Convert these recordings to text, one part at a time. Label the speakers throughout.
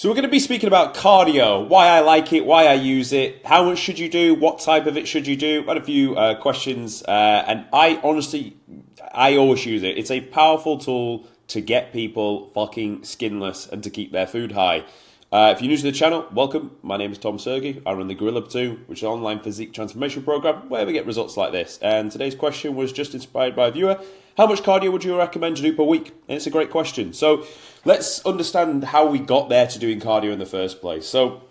Speaker 1: So we're going to be speaking about cardio, why I like it, why I use it, how much should you do, what type of it should you do. I've had a few questions, and I always use it. It's a powerful tool to get people fucking skinless and to keep their food high. If you're new to the channel, welcome. My name is Tom Sergey. I run the Gorilla Platoon, which is an online physique transformation program where we get results like this. And today's question was just inspired by a viewer. How much cardio would you recommend to do per week? And it's a great question. So let's understand how we got there to doing cardio in the first place. So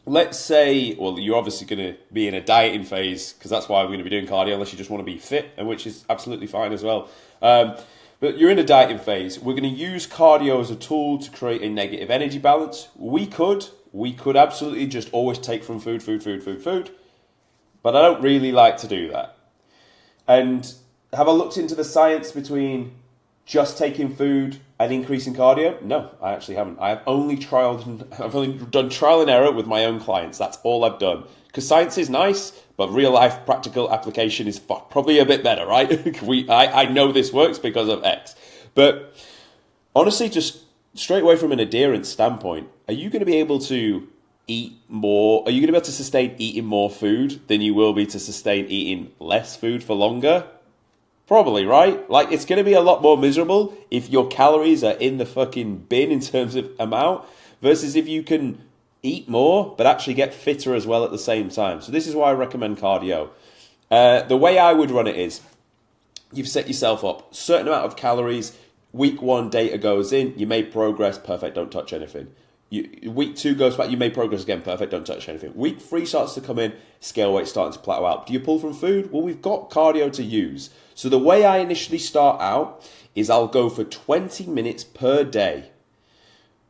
Speaker 1: let's say, well, you're obviously going to be in a dieting phase because that's why we're going to be doing cardio, unless you just want to be fit, and which is absolutely fine as well. But you're in a dieting phase. We're going to use cardio as a tool to create a negative energy balance. We could absolutely just always take from food. But I don't really like to do that. And have I looked into the science between just taking food and increasing cardio? No, I actually haven't. I've only done trial and error with my own clients. That's all I've done. Because science is nice, but real life practical application is probably a bit better, right? I know this works because of X. But honestly, just straight away from an adherence standpoint, are you going to be able to eat more? Are you going to be able to sustain eating more food than you will be to sustain eating less food for longer? Probably, right? Like, it's going to be a lot more miserable if your calories are in the fucking bin in terms of amount versus if you can eat more but actually get fitter as well at the same time. So this is why I recommend cardio. The way I would run it is you've set yourself up certain amount of calories. Week 1 data goes in, you made progress, perfect, don't touch anything. Week 2 goes back, you made progress again, perfect, don't touch anything. Week 3 starts to come in, scale weight starting to plateau out. Do you pull from food? Well, we've got cardio to use. So the way I initially start out is I'll go for 20 minutes per day.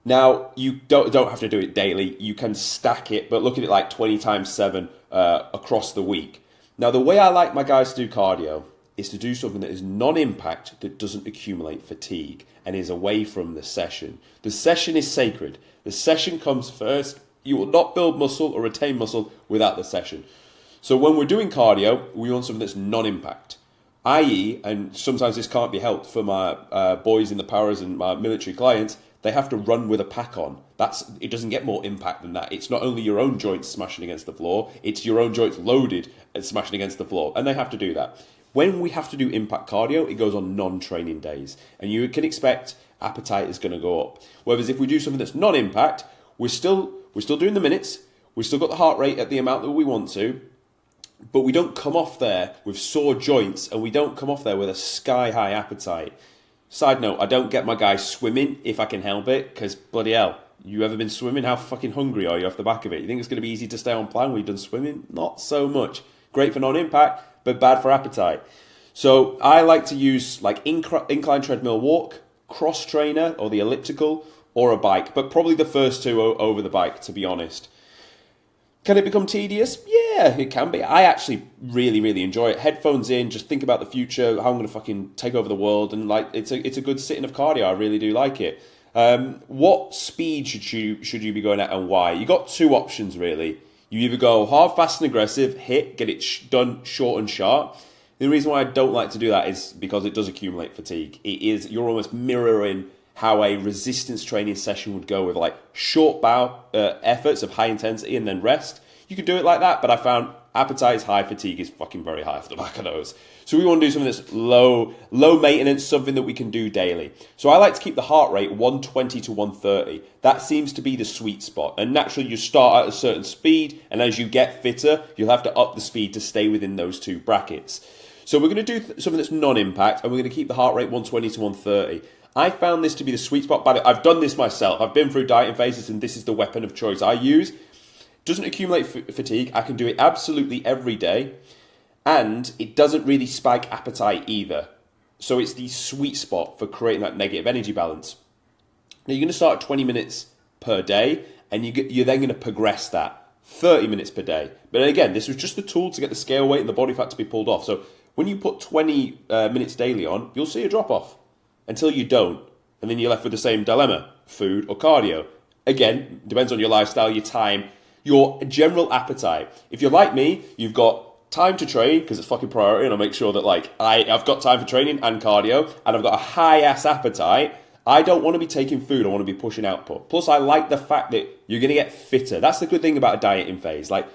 Speaker 1: Now, you don't have to do it daily. You can stack it, but look at it like 20 times 7 across the week. Now, the way I like my guys to do cardio is to do something that is non-impact, that doesn't accumulate fatigue, and is away from the session. The session is sacred. The session comes first. You will not build muscle or retain muscle without the session. So when we're doing cardio, we want something that's non-impact. I.e., and sometimes this can't be helped for my boys in the powers and my military clients, they have to run with a pack on. It doesn't get more impact than that. It's not only your own joints smashing against the floor, it's your own joints loaded and smashing against the floor. And they have to do that. When we have to do impact cardio, it goes on non-training days. And you can expect appetite is going to go up. Whereas if we do something that's non-impact, we're still doing the minutes, we've still got the heart rate at the amount that we want to, but we don't come off there with sore joints and we don't come off there with a sky-high appetite. Side note, I don't get my guys swimming if I can help it, because bloody hell, you ever been swimming? How fucking hungry are you off the back of it? You think it's going to be easy to stay on plan when you've done swimming? Not so much. Great for non-impact, but bad for appetite. So I like to use like incline treadmill walk, cross trainer or the elliptical, or a bike, but probably the first two over the bike, to be honest. Can it become tedious? Yeah, it can be. I actually really, really enjoy it. Headphones in, just think about the future, how I'm going to fucking take over the world, and like it's a good sitting of cardio. I really do like it. What speed should you be going at, and why? You got two options really. You either go hard, fast, and aggressive, hit, get it done short and sharp. The reason why I don't like to do that is because it does accumulate fatigue. You're almost mirroring how a resistance training session would go with like short bout efforts of high intensity and then rest. You could do it like that, but I found appetite is high, fatigue is fucking very high for the back of those. So we want to do something that's low maintenance, something that we can do daily. So I like to keep the heart rate 120 to 130. That seems to be the sweet spot. And naturally you start at a certain speed, and as you get fitter, you'll have to up the speed to stay within those two brackets. So we're going to do something that's non-impact, and we're going to keep the heart rate 120 to 130. I found this to be the sweet spot, but I've done this myself. I've been through dieting phases, and this is the weapon of choice I use. Doesn't accumulate fatigue. I can do it absolutely every day, and it doesn't really spike appetite either. So it's the sweet spot for creating that negative energy balance. Now you're going to start at 20 minutes per day, and you're then going to progress that 30 minutes per day. But again, this was just the tool to get the scale weight and the body fat to be pulled off. So when you put 20 minutes daily on, you'll see a drop off. Until you don't, and then you're left with the same dilemma, food or cardio. Again, depends on your lifestyle, your time, your general appetite. If you're like me, you've got time to train, because it's fucking priority, and I'll make sure that like I've got time for training and cardio, and I've got a high-ass appetite, I don't want to be taking food. I want to be pushing output. Plus, I like the fact that you're going to get fitter. That's the good thing about a dieting phase. Like,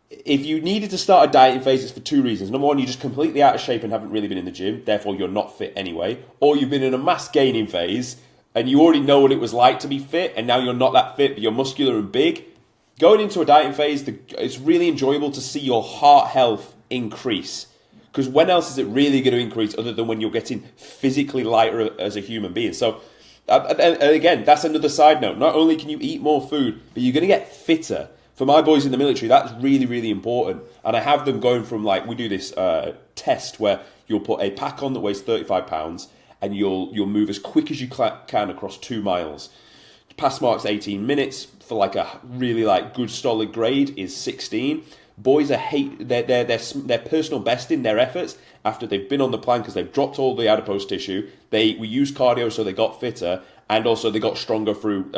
Speaker 1: if you needed to start a dieting phase, it's for two reasons. Number one, you're just completely out of shape and haven't really been in the gym. Therefore, you're not fit anyway. Or you've been in a mass gaining phase and you already know what it was like to be fit, and now you're not that fit, but you're muscular and big. Going into a dieting phase, it's really enjoyable to see your heart health increase. Because when else is it really going to increase other than when you're getting physically lighter as a human being? So, and again, that's another side note. Not only can you eat more food, but you're going to get fitter. For my boys in the military, that's really, really important. And I have them going from, like, we do this test where you'll put a pack on that weighs 35 pounds and you'll move as quick as you can across 2 miles. Pass mark's 18 minutes for like a really like good solid grade is 16. Boys are their personal best in their efforts after they've been on the plan because they've dropped all the adipose tissue. We use cardio so they got fitter and also they got stronger through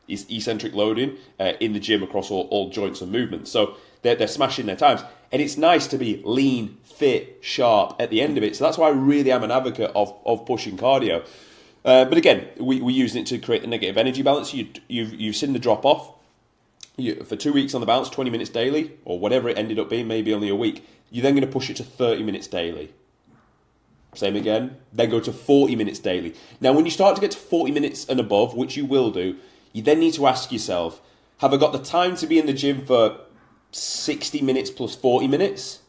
Speaker 1: eccentric loading in the gym across all joints and movements. So they're smashing their times. And it's nice to be lean, fit, sharp at the end of it. So that's why I really am an advocate of pushing cardio. But again, we're using it to create the negative energy balance. You've seen the drop off. For 2 weeks on the balance, 20 minutes daily, or whatever it ended up being, maybe only a week. You're then going to push it to 30 minutes daily. Same again. Then go to 40 minutes daily. Now, when you start to get to 40 minutes and above, which you will do, you then need to ask yourself, have I got the time to be in the gym for 60 minutes plus 40 minutes?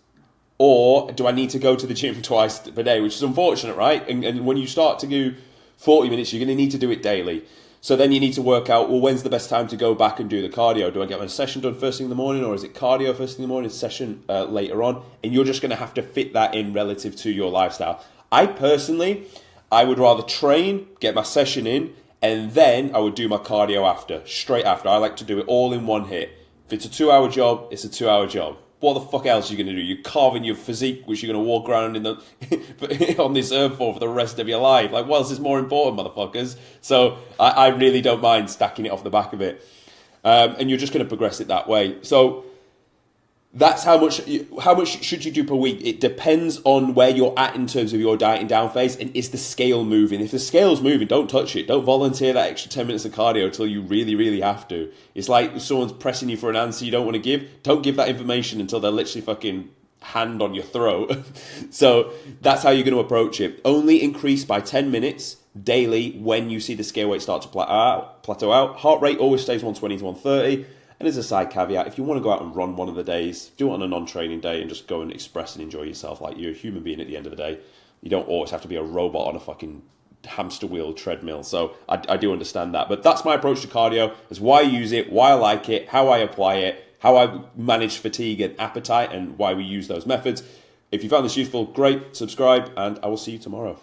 Speaker 1: Or do I need to go to the gym twice per day, which is unfortunate, right? And when you start to do 40 minutes, you're going to need to do it daily. So then you need to work out, well, when's the best time to go back and do the cardio? Do I get my session done first thing in the morning, or is it cardio first thing in the morning, session later on? And you're just going to have to fit that in relative to your lifestyle. I would rather train, get my session in, and then I would do my cardio after, straight after. I like to do it all in one hit. If it's a 2-hour job, it's a 2-hour job. What the fuck else are you going to do? You're carving your physique, which you're going to walk around on this earth for the rest of your life. Like, what else is more important, motherfuckers? So I really don't mind stacking it off the back of it. And you're just going to progress it that way. So that's how much should you do per week? It depends on where you're at in terms of your dieting down phase, and is the scale moving? If the scale's moving, don't touch it. Don't volunteer that extra 10 minutes of cardio until you really, really have to. It's like if someone's pressing you for an answer you don't want to give. Don't give that information until they're literally fucking hand on your throat. So that's how you're going to approach it. Only increase by 10 minutes daily when you see the scale weight start to plateau out. Heart rate always stays 120 to 130. And as a side caveat, if you want to go out and run one of the days, do it on a non-training day and just go and express and enjoy yourself like you're a human being at the end of the day. You don't always have to be a robot on a fucking hamster wheel treadmill. So I do understand that. But that's my approach to cardio. It's why I use it, why I like it, how I apply it, how I manage fatigue and appetite, and why we use those methods. If you found this useful, great. Subscribe, and I will see you tomorrow.